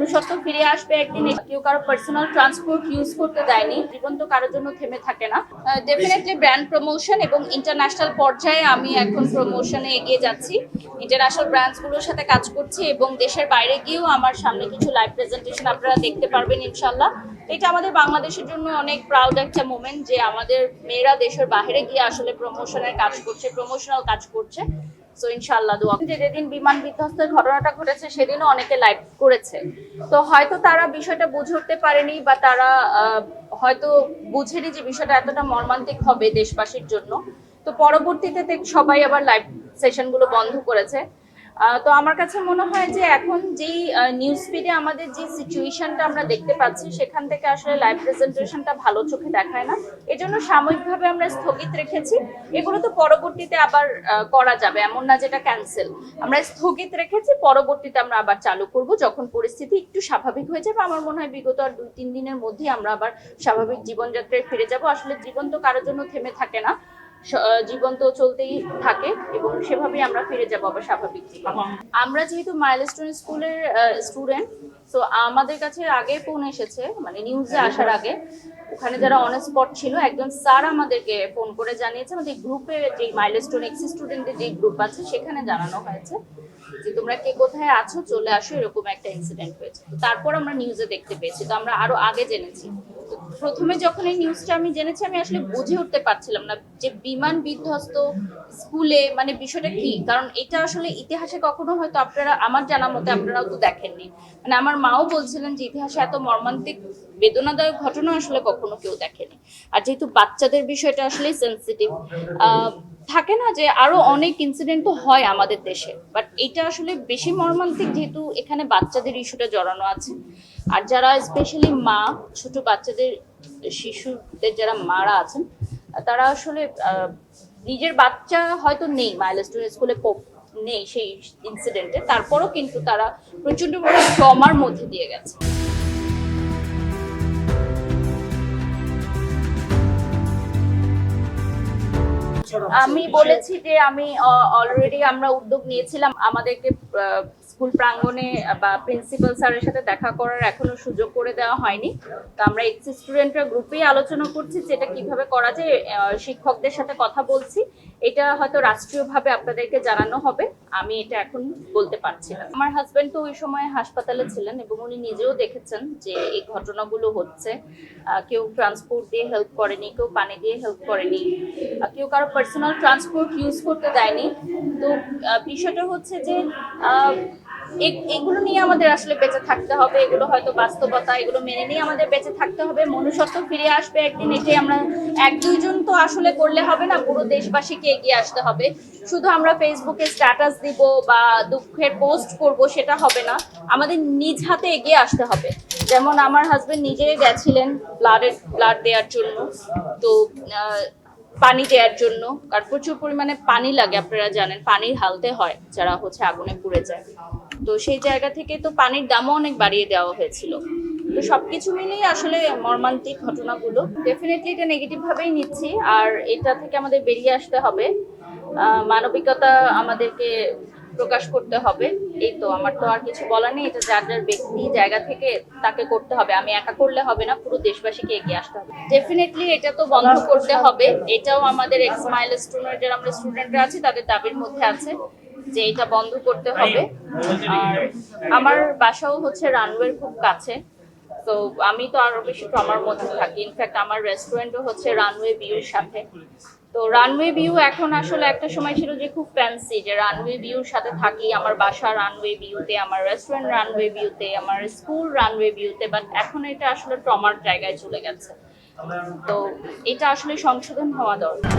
মনুষ্যত্ব ফিরে আসবে একদিন। কেউ কারো পার্সোনাল ট্রান্সপোর্ট ইউজ করতে দেয়নি, জীবন তো কারোর জন্য থেমে থাকে না। ডেফিনেটলি ব্র্যান্ড প্রমোশন এবং ইন্টারন্যাশনাল পর্যায়ে আমি এখন প্রমোশনে এগিয়ে যাচ্ছি, ইন্টারন্যাশনাল ব্র্যান্ডসগুলোর সাথে কাজ করছি এবং দেশের বাইরে গিয়েও আমার সামনে কিছু লাইভ প্রেজেন্টেশন আপনারা দেখতে পারবেন ইনশাল্লাহ। এটা আমাদের বাংলাদেশের জন্য অনেক প্রাউড একটা মোমেন্ট যে আমাদের মেয়েরা দেশের বাইরে গিয়ে আসলে প্রমোশনাল কাজ করছে। সো ইনশাআল্লাহ দোয়া যে যেদিন বিমান বিধ্বস্তের ঘটনাটা ঘটেছে সেদিনও অনেকে লাইভ করেছে, তো হয়তো তারা বিষয়টা বুঝে উঠতে পারেনি বা তারা হয়তো বুঝেনি যে বিষয়টা এতটা মর্মান্তিক হবে দেশবাসীর জন্য। তো পরবর্তীতে সবাই আবার লাইভ সেশনগুলো বন্ধ করেছে। তো আমার কাছে মনে হয় যে এখন যেই নিউজ ফিডে আমাদের যে সিচুয়েশনটা আমরা দেখতে পাচ্ছি সেখান থেকে আসলে লাইভ প্রেজেন্টেশনটা ভালো চোখে দেখায় না, এজন্য সাময়িকভাবে আমরা স্থগিত রেখেছি। এগুলো তো পরবর্তীতে আবার করা যাবে, এমন না যেটা ক্যান্সেল। আমরা স্থগিত রেখেছি, পরবর্তীতে আমরা আবার চালু করব যখন পরিস্থিতি একটু স্বাভাবিক হয়ে যাবে। আমার মনে হয় বিগত আর 2-3 দিনের মধ্যেই আমরা আবার স্বাভাবিক জীবনযাত্রায় ফিরে যাব। আসলে জীবন তো কারোর জন্য থেমে থাকে না, জীবন তো চলতেই থাকে এবং সেভাবেই আমরা ফিরে যাবো আবার স্বাভাবিক জীবন। আমরা যেহেতু মাইলস্টোন স্কুলের স্টুডেন্ট, তো আমাদের কাছে আগে ফোন এসেছে, মানে নিউজে আসার আগে ওখানে যারা অন স্পট ছিল একজন স্যার আমাদেরকে ফোন করে জানিয়েছে, আমাদের গ্রুপে যে মাইলস্টোন এক্স স্টুডেন্টের যে গ্রুপ আছে সেখানে জানানো হয়েছে যে তোমরা কে কোথায় আছো চলে আসো, এরকম একটা ইনসিডেন্ট হয়েছে। তো তারপর আমরা নিউজে দেখতে পেয়েছি, তো আমরা আরো আগে জেনেছি। প্রথমে যখন এই নিউজটা আমি জেনেছি আমি আসলে বুঝে উঠতে পারছিলাম না যে বিমান বিধ্বস্ত স্কুলে মানে বিষয়টা কি, কারণ এটা আসলে ইতিহাসে কখনো হয়তো আপনারা, আমার জানা মতে আপনারাও তো দেখেননি। মানে আমার মাও বলছিলেন যে ইতিহাসে এত মর্মান্তিক বেদনাদায়ক ঘটনা আসলে কখনো কেউ দেখেনি। আর যেহেতু বাচ্চাদের বিষয়টা আসলে সেন্সিটিভ, থাকে না যে আরো অনেক ইনসিডেন্ট তো হয় আমাদের দেশে, বাট এটা আসলে বেশি মর্মান্তিক যেহেতু এখানে বাচ্চাদের ইস্যুটা জড়ানো আছে। আর যারা স্পেশালি মা, ছোট বাচ্চাদের শিশুদের যারা মারা আছেন, তারা আসলে নিজের বাচ্চা হয়তো নেই মাইলস্টোন স্কুলে নেই সেই ইনসিডেন্টে, তারপরও কিন্তু তারা প্রচন্ড বড় ট্রমার মধ্যে দিয়ে গেছে। আমি বলেছি যে আমি অলরেডি আমরা উদ্যোগ নিয়েছিলাম, আমাদেরকে স্কুল প্রাঙ্গণে বা প্রিন্সিপাল স্যারের সাথে দেখা করার এখনো সুযোগ করে দেওয়া হয়নি। তো আমরা এক্স স্টুডেন্টরা গ্রুপেই আলোচনা করছি যেটা কিভাবে করা যায়, শিক্ষকদের সাথে কথা বলছি। এটা হয়তো রাষ্ট্রীয়ভাবে আপনাদেরকে জানানো হবে, আমি এটা এখন বলতে পারছি না। আমার হাজবেন্ড তো ওই সময় হাসপাতালে ছিলেন এবং উনি নিজেও দেখেছেন যে এই ঘটনাগুলো হচ্ছে। কেউ ট্রান্সপোর্ট দিয়ে হেল্প করেনি, কেউ পানি দিয়ে হেল্প করেনি, কেউ কারো পার্সোনাল ট্রান্সপোর্ট ইউজ করতে দেয়নি। তো বিষয়টা হচ্ছে যে এগুলো নিয়ে আমাদের আসলে বেঁচে থাকতে হবে, এগুলো হয়তো বাস্তবতা, এগুলো মেনে নিয়ে আমাদের বেঁচে থাকতে হবে। মনুষ্যত্ব ফিরে আসবে একদিন, এটাই আমরা 1-2 জন তো আসলে করলে হবে না, পুরো দেশবাসীকে এগিয়ে আসতে হবে। শুধু আমরা ফেসবুকে স্ট্যাটাস দিব বা দুঃখের পোস্ট করব সেটা হবে না, আমাদের নিজ হাতে এগিয়ে আসতে হবে। যেমন আমার হাজবেন্ড নিজেই গেছিলেন ব্লাড দেওয়ার জন্য, তো পানি দেওয়ার জন্য, কারণ প্রচুর পরিমাণে পানি লাগে, আপনারা জানেন পানি ঢালতে হয় যারা হচ্ছে আগুনে পুড়ে যায়। তো সেই জায়গা থেকে তো পানির দামও অনেক বাড়িয়ে দেওয়া হয়েছিল। তো সবকিছু মিলিয়ে আসলে মর্মান্তিক ঘটনাগুলো ডেফিনেটলি এটা নেগেটিভ ভাবেই নিচ্ছি, আর এটা থেকে আমাদের বেরিয়ে আসতে হবে। মানবিকতা আমাদেরকে প্রকাশ করতে হবে। এই তো, আমার তো আর কিছু বলার নেই, এটা যার যার ব্যক্তি জায়গা থেকে তাকে করতে হবে, আমি একা করলে হবে না, পুরো দেশবাসীকে এগিয়ে আসতে হবে। ডেফিনেটলি এটা তো বন্ধ করতে হবে, এটাও আমাদের এক্স মাইলস্টোনের যারা আমরা স্টুডেন্টরা আছি তাদের দাবির মধ্যে আছে যে এটা বন্ধ করতে হবে। আর আমার বাসাও হচ্ছে রানওয়ের খুব কাছে, তো আমি তো আরো বেশি ট্রমার মধ্যে থাকি। ইনফ্যাক্ট আমার রেস্টুরেন্টও হচ্ছে রানওয়ে ভিউর সাথে। তো রানওয়ে ভিউ এখন আসলে একটা সময় ছিল যে খুব ফ্যান্সি, যে রানওয়ে ভিউর সাথে থাকি, আমার বাসা রানওয়ে ভিউতে, আমার রেস্টুরেন্ট রানওয়ে ভিউতে, আমার স্কুল রানওয়ে ভিউতে, বাট এখন এটা আসলে ট্রমার জায়গায় চলে গেছে। তো এটা আসলে সংশোধন হওয়া দরকার।